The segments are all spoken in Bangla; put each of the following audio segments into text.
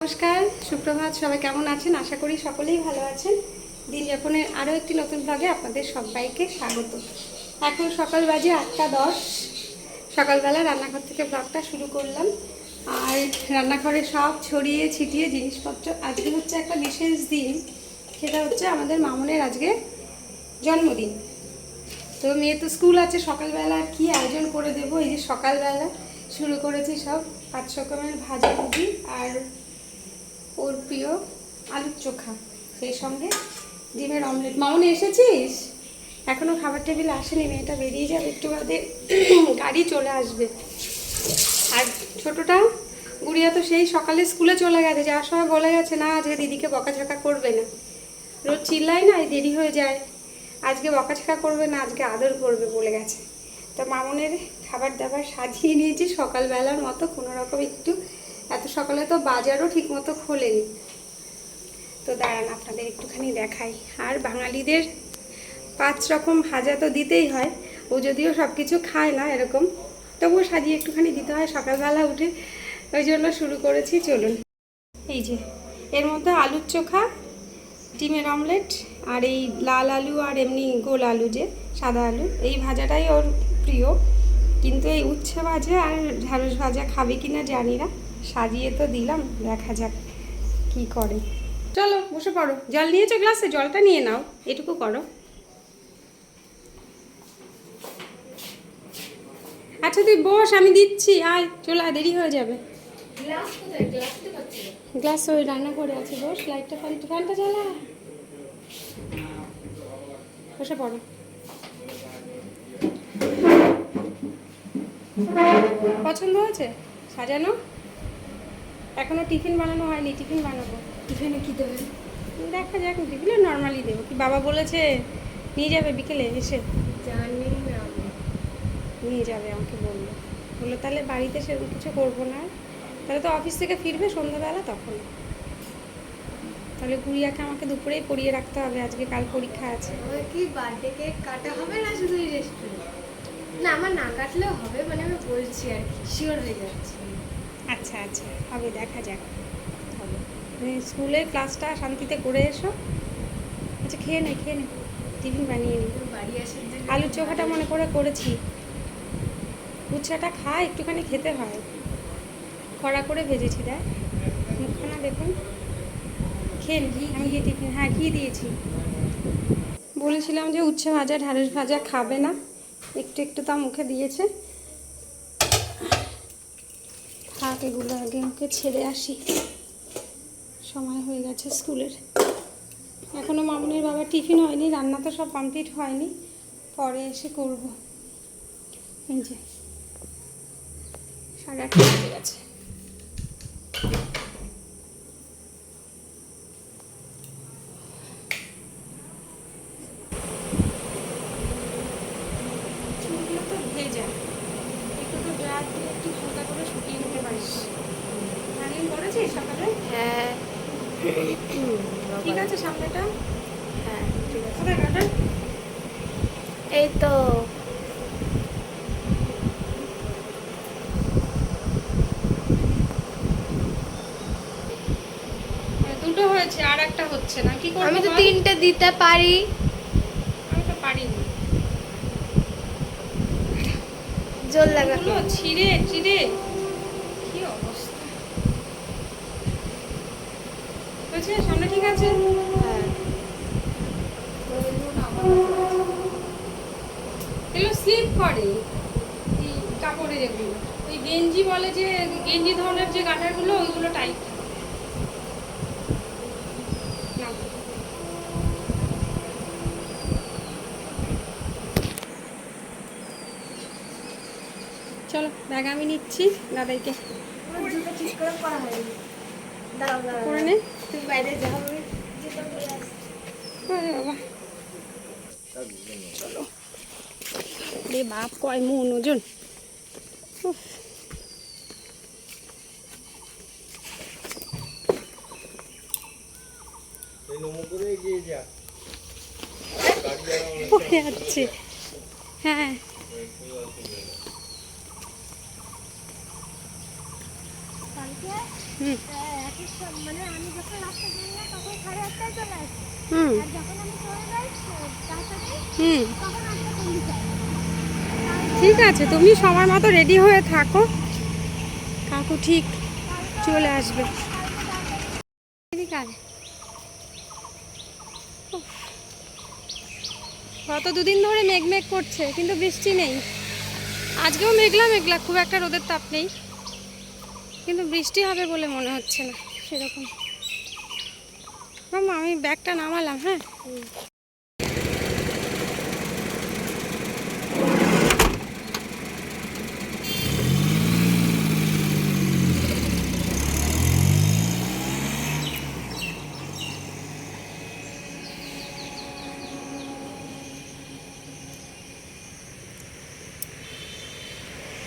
নমস্কার, সুপ্রভাত। সবাই কেমন আছেন? আশা করি সকলেই ভালো আছেন। দিন যাপনের আরও একটি নতুন ব্লগে আপনাদের সবাইকে স্বাগত। এখন সকাল বাজে 8:10। সকালবেলা রান্নাঘর থেকে ব্লগটা শুরু করলাম। আর রান্নাঘরে সব ছড়িয়ে ছিটিয়ে জিনিসপত্র। আজকে হচ্ছে একটা বিশেষ দিন, সেটা হচ্ছে আমাদের মামনের আজকে জন্মদিন। তো মেয়ে তো স্কুল আছে, সকালবেলা আর কি আয়োজন করে দেবো। এই যে সকালবেলা শুরু করেছি সব 5 রকমের ভাজাভুজি আর ওর প্রিয় আলুর চোখা, সেই সঙ্গে ডিমের অমলেট। মামনি এসেছিস? এখনও খাবার টেবিলে আসেনি, মেয়েটা বেরিয়ে যাবে একটু বাদে, গাড়ি চলে আসবে। আর ছোটোটা গুড়িয়া তো সেই সকালে স্কুলে চলে গেছে, যাওয়ার সময় বলে গেছে না আজকে দিদিকে বকাঝকা করবে না। রোজ চিল্লাই না, দেরি হয়ে যায়, আজকে বকাঝকা করবে না, আজকে আদর করবে বলে গেছে। তো মামনের খাবার দাবার সাজিয়ে নিয়েছি সকালবেলার মতো, কোনো রকম একটু। এত সকালে তো বাজারও ঠিক মতো খোলেনি। তো দাঁড়ান আপনাদের একটুখানি দেখাই। আর বাঙালিদের 5 রকম ভাজা তো দিতেই হয়। ও যদিও সব কিছু খায় না এরকম, তবুও সাজিয়ে একটুখানি দিতে হয় সকালবেলা উঠে, ওই জন্য শুরু করেছি। চলুন, এই যে এর মধ্যে আলুর চোখা, ডিমের অমলেট, আর এই লাল আলু আর এমনি গোল আলু, যে সাদা আলু, এই ভাজাটাই ওর প্রিয়। কিন্তু এই উচ্ছে ভাজা আর ঢ্যাঁড়স ভাজা খাবে কিনা জানি না, সাজিয়ে তো দিলাম, দেখা যাক কি করে। চলো বসে পড়ো। জল নিয়েছো গ্লাসে? জলটা নিয়ে নাও, এটুকু করো। আচ্ছা তুই বস, আমি দিচ্ছি, আয় চলে আয়, দেরি হয়ে যাবে। গ্লাস ওই রান্না করে আছে, বস। লাইটটা ফ্যানটা জ্বালা, বসে পড়ো। পছন্দ হয়েছে সাজানো? এখনো টিফিন বানানো হয়নি, টিফিন বানাবো। টিফিনে কি দেবে দেখা যাক, টিফিনে নর্মালি দেবো। কি বাবা বলেছে নিয়ে যাবে বিকেলে এসে? জানি না, নিয়ে যাবে আমাকে বললো। তাহলে বাড়িতে সেরকম কিছু করবো না, তাহলে তো অফিস থেকে ফিরবে সন্ধ্যাবেলা, তখন তাহলে গুড়িয়াকে আমাকে দুপুরেই পড়িয়ে রাখতে হবে, আজকে কাল পরীক্ষা আছে। আমার কি বার্থডে কেক কাটা হবে না শুধু এই রেস্টুরেন্ট? না, আমার না কাটলেও হবে, মানে আমি বলছি আর কি, শিওর হয়ে যাচ্ছি। আচ্ছা আচ্ছা, হবে, দেখা যাক হবে। স্কুলের ক্লাসটা শান্তিতে করে এসো। আচ্ছা খেয়ে নে, টিফিন বানিয়ে নি। বাড়ি আসার জন্য আলুর চোখাটা মনে করে করেছি। উচ্ছাটা খায়, একটুখানি খেতে হয়, কড়া করে ভেজেছি। দেখ মুখখানা দেখুন, খেয়ে নি। আমি গিয়ে টিফিন, হ্যাঁ ঘি দিয়েছি। বলেছিলাম যে উচ্ছে ভাজা ঢ্যাঁড়স ভাজা খাবে না, একটু একটু তা মুখে দিয়েছে। থাক, এগুলো আগে ওকে ছেড়ে আসি, সময় হয়ে গেছে স্কুলের। এখনও মামুনির বাবা টিফিন হয়নি, রান্না তো সব কমপ্লিট হয়নি, পরে এসে করব। এই যে 8:30 বেজে গেছে। চুলগুলো তো ভেজা, একটু তো ড্রায়ার দিয়ে একটু হালকা করে শুকিয়ে নিতে পারিস। রানিং করেছিস সকালে? হ্যাঁ ঠিক আছে, সামনেটা হ্যাঁ ঠিক আছে। কোথায় কাটা? এই তো দুটো হয়েছে, আর একটা হচ্ছে না, কি করব? আমি তো 3টে দিতে পারি। আমি তো পারিনি। জোর লাগাতে চুলগুলো ছিঁড়ে চিড়ে কি অবস্থা হয়েছে। সামনে ঠিক আছে? হ্যাঁ এগুলো স্লিপ করে এই কাপড়ের, এগুলো ওই গেঞ্জি বলে, যে গেঞ্জি ধরনের যে গাটারগুলো, ওইগুলো টাইট। চলো ব্যাগ আমি নিচ্ছি দাদাইকে আমার জুতো ঠিক করে করা হয়নি। দাঁড়াও করে নে। তুমি বাইরে যাও, আমি জুতো পরে আসছি। আরে বাবা, চলো। রে বাপ, কয় মন ওজন! উফ, পড়ে যাচ্ছে। হ্যাঁ হুম, মানে আমি যখন রাস্তা যাই না তখন 8:30টায় চলে আসি, হুম আর যখন আমি চলে যাই তাড়াতাড়ি হুম তখন 8:40 যায়। ঠিক আছে, তুমি সময় মতো রেডি হয়ে থাকো, কাকু ঠিক চলে আসবে। এদিকে আয়। গত দুদিন ধরে মেঘ করছে কিন্তু বৃষ্টি নেই। আজকেও মেঘলা মেঘলা, খুব একটা রোদের তাপ নেই, কিন্তু বৃষ্টি হবে বলে মনে হচ্ছে না সেরকম। মামা আমি ব্যাগটা নামালাম, হ্যাঁ।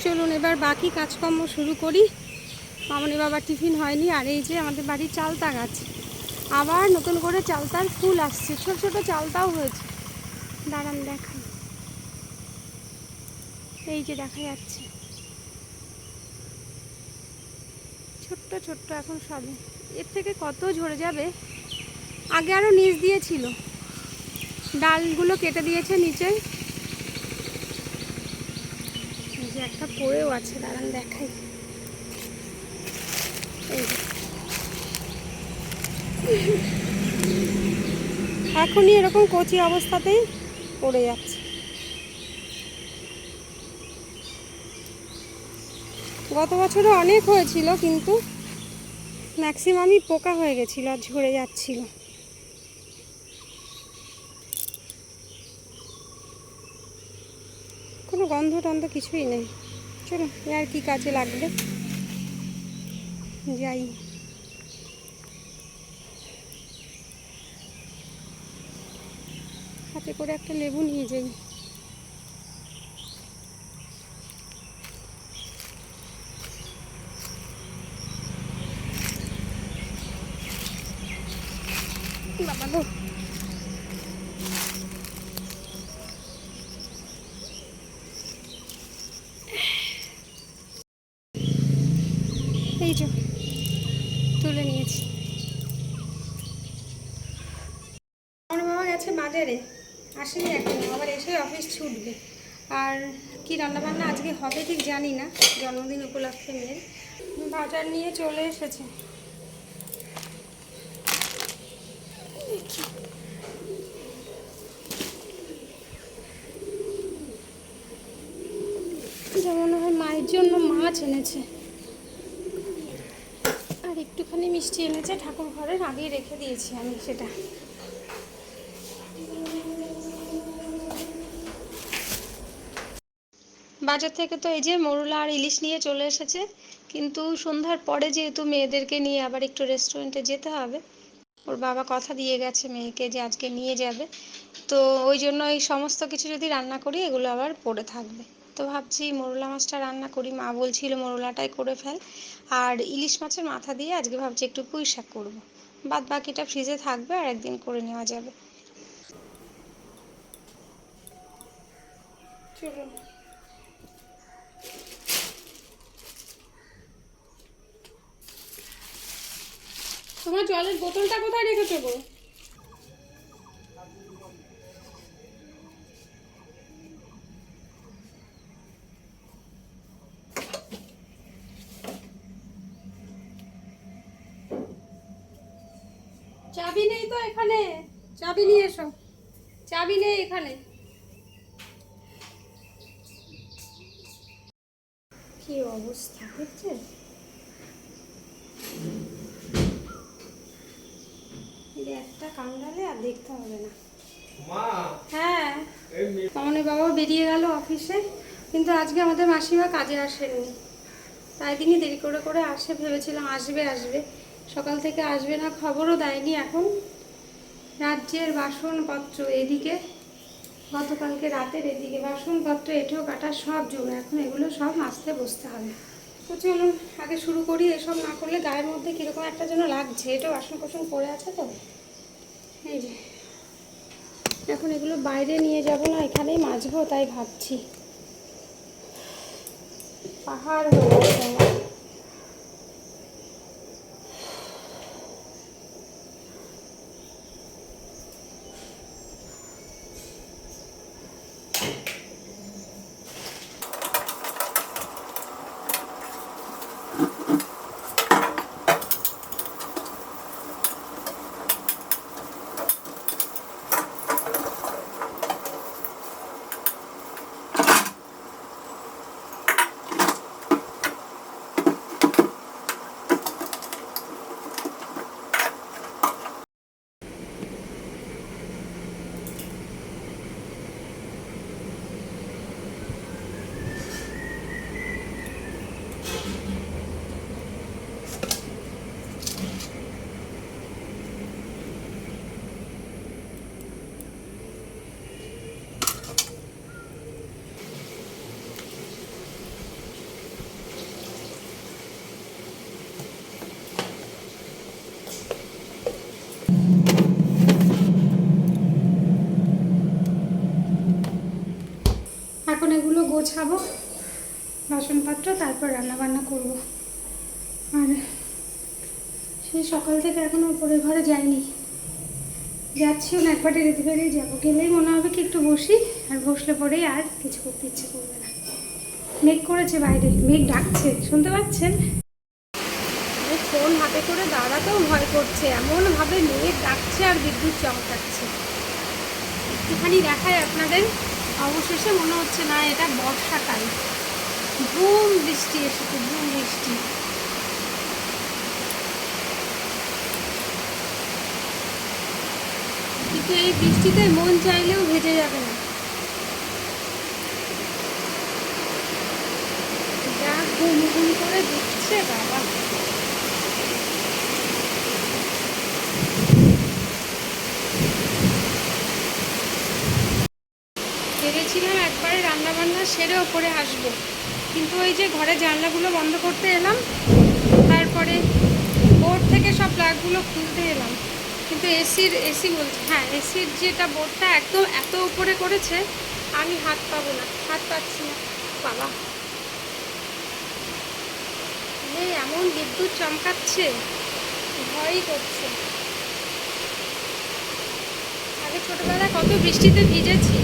চলুন এবার বাকি কাজকর্ম শুরু করি। মামনি বাবার টিফিন হয়নি, আর এই যে আমাদের বাড়ির চালতা গাছ, আবার নতুন করে চালতার ফুল আসছে, ছোট ছোট চালতাও হয়েছে। দাঁড়ান দেখাই, এই যে দেখা যাচ্ছে ছোট্ট ছোট্ট এখন সবে, এর থেকে কত ঝরে যাবে। আগে আরও নিচ দিয়ে ছিল, ডালগুলো কেটে দিয়েছে নিচে। এই যে একটা পড়েও আছে, দাঁড়ান দেখাই, এই যে এখনই এরকম কচি অবস্থাতেই পড়ে যাচ্ছে। গত বছরও অনেক হয়েছিল, কিন্তু ম্যাক্সিমামই পোকা হয়ে গেছিলো আর ঝরে যাচ্ছিল। কোনো গন্ধ টন্ধ কিছুই নেই। চলো আর কি কাজে লাগবে যাই। হাতে করে একটা লেবু নিয়ে যাই। বাবা গো, এই যে তুলে নিয়েছি। আমার বাবা গেছে বাজারে, আসেনি এখন, আবার এসে অফিস ছুটবে। আর কি রান্নাবান্না আজকে হবে ঠিক জানি না, জন্মদিন উপলক্ষে মেয়ের। বাজার নিয়ে চলে এসেছে। যেমন হয় মায়ের জন্য মাছ এনেছে, আর একটুখানি মিষ্টি এনেছে, ঠাকুর ঘরের আগেই রেখে দিয়েছি আমি সেটা। বাজার থেকে তো এই যে মরুলা আর ইলিশ নিয়ে চলে এসেছে, কিন্তু সন্ধ্যার পরে যেহেতু মেয়েদেরকে নিয়ে আবার একটু রেস্টুরেন্টে যেতে হবে, ওর বাবা কথা দিয়ে গেছে মেয়েকে যে আজকে নিয়ে যাবে, তো ওই জন্য এই সমস্ত কিছু যদি রান্না করি এগুলো আবার পড়ে থাকবে। তো ভাবছি মরুলা মাছটা রান্না করি, মা বলছিল মরুলাটাই করে ফেল, আর ইলিশ মাছের মাথা দিয়ে আজকে ভাবছি একটু পুঁই শাক করবো, বাদ বাকিটা ফ্রিজে থাকবে আর একদিন করে নেওয়া যাবে। চলুন তোমার জলের বোতলটা কোথায় রেখেছো গো? চাবি নেই তো এখানে, চাবি নিয়ে এসো, চাবি নেই এখানে। কি অবস্থা হচ্ছে, একটা কামড়ালে আর দেখতে হবে না। হ্যাঁ, মামনি বাবাও বেরিয়ে গেল অফিসে, কিন্তু আজকে আমাদের মাসিমা কাজে আসেননি, তাই তিনি দেরি করে করে আসে, ভেবেছিলাম আসবে আসবে, সকাল থেকে আসবে না, খবরও দেয়নি। এখন রাজ্যের বাসনপত্র এদিকে, গতকালকে রাতের এদিকে বাসনপত্র এঁঠো কাটা সব জমে, এখন এগুলো সব মাজতে বসতে হবে। তো চলুন আগে শুরু করি, এসব না করলে গায়ের মধ্যে কীরকম একটা যেন লাগছে, এটা বাসন কোসন পড়ে আছে তো। এই যে এখন এগুলো বাইরে নিয়ে যাব না, এখানেই মাজবো, তাই ভাবছি। পাহাড় হয়ে গেছে আমার। গোছাবো বাসনপত্র, তারপর রান্না বান্না করব। আর সেই সকাল থেকে এখনো উপরের ঘরে যাইনি, যাচ্ছিও না, একবারে রেডি বেরিয়ে যাবো। গেলেই মনে হবে কি একটু বসি, আর বসলে পরেই আর কিছু করতে ইচ্ছে করবে না। মেঘ করেছে বাইরে, মেঘ ডাকছে, শুনতে পাচ্ছেন? ফোন হাতে করে দাঁড়াতেও ভয় করছে, এমনভাবে মেঘ ডাকছে আর বিদ্যুৎ চমকাচ্ছে। একটুখানি দেখায় আপনাদের, অবশেষে মনে হচ্ছে না এটা বর্ষাকাল। ঝুম বৃষ্টি এসেছে, ঝুম বৃষ্টি। কিন্তু এই বৃষ্টিতে মন চাইলেও ভেজে যাবে না, যা ঘুম ঘুম করে দিচ্ছে বাবা। ভেবেছিলাম একবারে রান্নাবান্না সেরে ওপরে আসবো, কিন্তু ওই যে ঘরের জানলাগুলো বন্ধ করতে এলাম, তারপরে বোর্ড থেকে সব প্লাগগুলো খুলতে এলাম, কিন্তু এসি বলছে, হ্যাঁ এসির যেটা বোর্ডটা একদম এত উপরে করেছে, আমি হাত পাবো না, হাত পাচ্ছি না বাবা। এমন বিদ্যুৎ চমকাচ্ছে, ভয়ই করছে। আগে ছোটবেলায় কত বৃষ্টিতে ভিজেছি,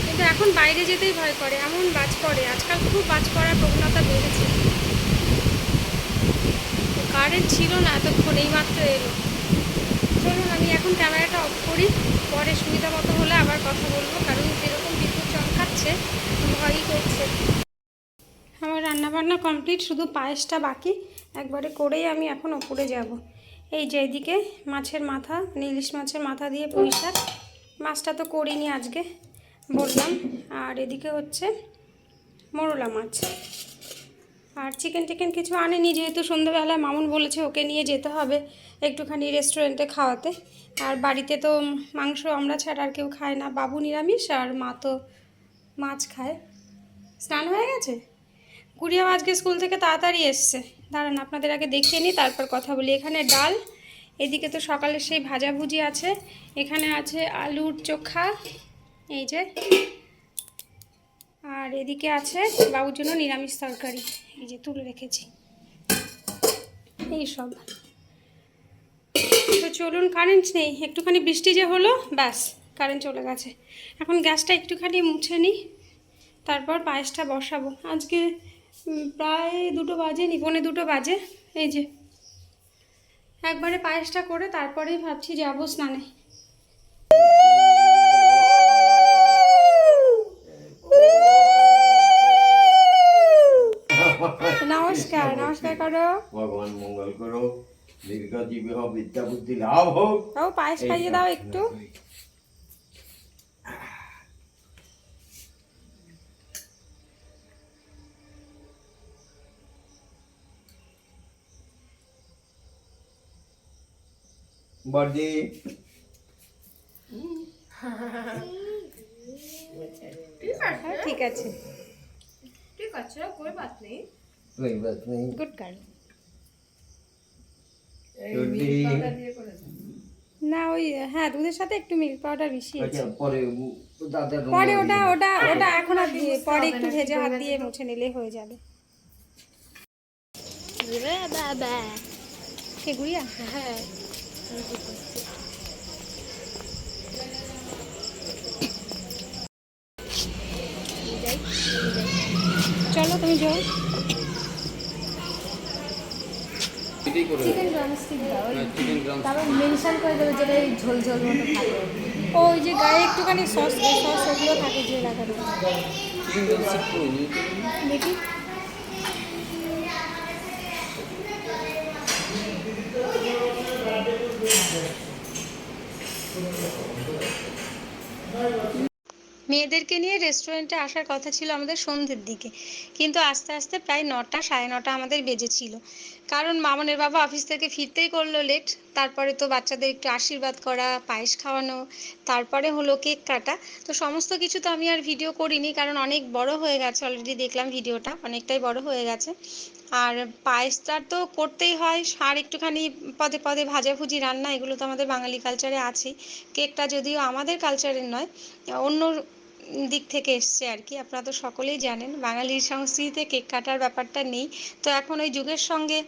কিন্তু এখন বাইরে যেতেই ভয় করে, এমন বাজ পড়ে। আজকাল খুব বাজ পড়ার প্রবণতা বেড়েছে। কারেন্ট ছিল না এতক্ষণ, এইমাত্র এলো। চলুন আমি এখন ক্যামেরাটা অফ করি, পরে সুবিধা মতো হলে আবার কথা বলবো, কারণ যেরকম বিদ্যুৎ চমকাচ্ছে ভয়ই করছে। আমার রান্নাবান্না কমপ্লিট, শুধু পায়েসটা বাকি, একবারে করেই আমি এখন ওপরে যাব। এই যে এদিকে মাছের মাথা, ইলিশ মাছের মাথা দিয়ে পুঁই শাক, মাছটা তো করিনি আজকে বললাম। আর এদিকে হচ্ছে মোরলা মাছ, আর চিকেন টিকেন কিছু আনেনি, যেহেতু সন্ধ্যাবেলায় মামুন বলেছে ওকে নিয়ে যেতে হবে একটুখানি রেস্টুরেন্টে খাওয়াতে। আর বাড়িতে তো মাংস আমরা ছাড়া আর কেউ খায় না, বাবু নিরামিষ আর মা তো মাছ খায়। স্নান হয়ে গেছে? গুড়িয়াও আজকে স্কুল থেকে তাড়াতাড়ি এসছে। দাঁড়ান আপনাদের আগে দেখিয়ে নিই, তারপর কথা বলি। এখানে ডাল, এদিকে তো সকালে সেই ভাজাভুজি আছে, এখানে আছে আলুর চোখা, এই যে, আর এদিকে আছে বাবুর জন্য নিরামিষ তরকারি, এই যে তুলে রেখেছি এইসব। তো চলুন, কারেন্ট নেই, একটুখানি বৃষ্টি যে হলো ব্যাস কারেন্ট চলে গেছে। এখন গ্যাসটা একটুখানি মুছে নিই, তারপর পায়েসটা বসাবো। আজকে প্রায় 2টো বাজে, পৌনে 2টো বাজে। এই যে একবারে পায়েসটা করে তারপরেই ভাবছি যাবো স্নানে। নমস্কার, নমস্কার করো। ভগবান মঙ্গল করো, দীর্ঘজীবী হোক, বিদ্যা বুদ্ধি লাভ হোক। ও পায়েস খাইয়ে দাও একটু। বর্দি ঠিক আছে, ঠিক আছে, कोई बात नहीं। कोई बात नहीं। Good girl. চর্দি না ওই, হ্যাঁ দুধের সাথে একটু মিল্ক পাউডার মিশিয়েছি। আচ্ছা, পরে দাদার পরে ওটা এখন আর দিয়ে, পরে একটু ভেজে হাত দিয়ে মুছে নিলেই হয়ে যাবে। বাবা কে গুড়িয়া? হ্যাঁ, চলো তুমি যাও। এটাই করে চিকেন ড্রামস্টিক দাও, তারপর মেনশন করে দেবে যেটা এই ঝোল ঝোল মতো থাকে। ওই যে গায়ে একটুখানি সস ওগুলো থাকে যে লাগানো। চিকেন ড্রামস্টিক করে নিই। দেখি মেয়েদেরকে নিয়ে রেস্টুরেন্টে আসার কথা ছিল আমাদের সন্ধ্যের দিকে, কিন্তু আস্তে আস্তে প্রায় 9টা, সাড়ে 9টা আমাদের বেজেছিল, কারণ মামনের বাবা অফিস থেকে ফিরতেই করলো লেট। তারপরে তো বাচ্চাদের একটু আশীর্বাদ করা, পায়েস খাওয়ানো, তারপরে হলো কেক কাটা। তো সমস্ত কিছু তো আমি আর ভিডিও করিনি, কারণ অনেক বড় হয়ে গেছে, অলরেডি দেখলাম ভিডিওটা অনেকটাই বড় হয়ে গেছে। আর পায়েসটা তো করতেই হয়, আর একটুখানি পদে পদে ভাজাভুজি রান্না, এগুলো তো আমাদের বাঙালি কালচারে আছেই। কেকটা যদিও আমাদের কালচারের নয়, অন্য দিক থেকে এসছে আর কি। আপনারা তো সকলেই জানেন বাঙালির সংস্কৃতিতে কেক কাটার ব্যাপারটা নেই। তো এখন ওই যুগের সঙ্গে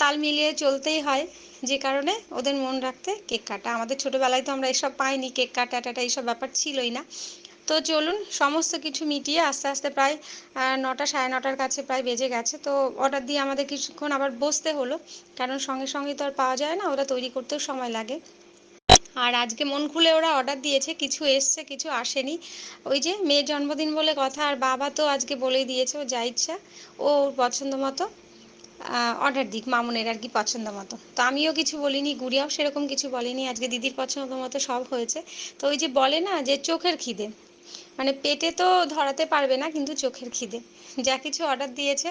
তাল মিলিয়ে চলতেই হয়, যে কারণে ওদের মন রাখতে কেক কাটা। আমাদের ছোটোবেলায় তো আমরা এসব পাইনি, কেক কাটা টাটা এইসব ব্যাপার ছিলই না। তো চলুন সমস্ত কিছু মিটিয়ে আস্তে আস্তে প্রায় 9টা সাড়ে 9টার কাছে প্রায় বেজে গেছে। তো অর্ডার দিয়ে আমাদের কিছুক্ষণ আবার বসতে হলো, কারণ সঙ্গে সঙ্গে তো আর পাওয়া যায় না, ওটা তৈরি করতেও সময় লাগে। আর আজকে মন খুলে ওরা অর্ডার দিয়েছে, কিছু এসছে কিছু আসেনি। ওই যে মেয়ের জন্মদিন বলে কথা, আর বাবা তো আজকে বলেই দিয়েছে ও যা ইচ্ছা ও ওর পছন্দ মতো অর্ডার দিক, মামুনের আর কি পছন্দ মতো। তো আমিও কিছু বলিনি, গুড়িয়াও সেরকম কিছু বলেনি, আজকে দিদির পছন্দ মতো সব হয়েছে। তো ওই যে বলে না যে চোখের খিদে, মানে পেটে তো ধরাতে পারবে না কিন্তু চোখের খিদে, যা কিছু অর্ডার দিয়েছে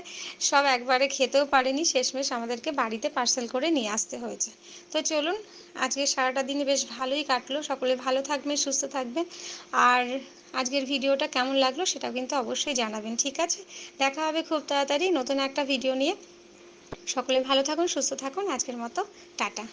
সব একবারে খেতেও পারেনি, শেষমেশ আমাদেরকে বাড়িতে পার্সেল করে নিয়ে আসতে হয়েছে। তো চলুন, আজকে সারাটা দিনে বেশ ভালোই কাটলো, সকলে ভালো থাকবেন সুস্থ থাকবেন। আর আজকের ভিডিওটা কেমন লাগলো সেটাও কিন্তু অবশ্যই জানাবেন, ঠিক আছে? দেখা হবে খুব তাড়াতাড়ি নতুন একটা ভিডিও নিয়ে। সকলে ভালো থাকুন সুস্থ থাকুন, আজকের মতো টাটা।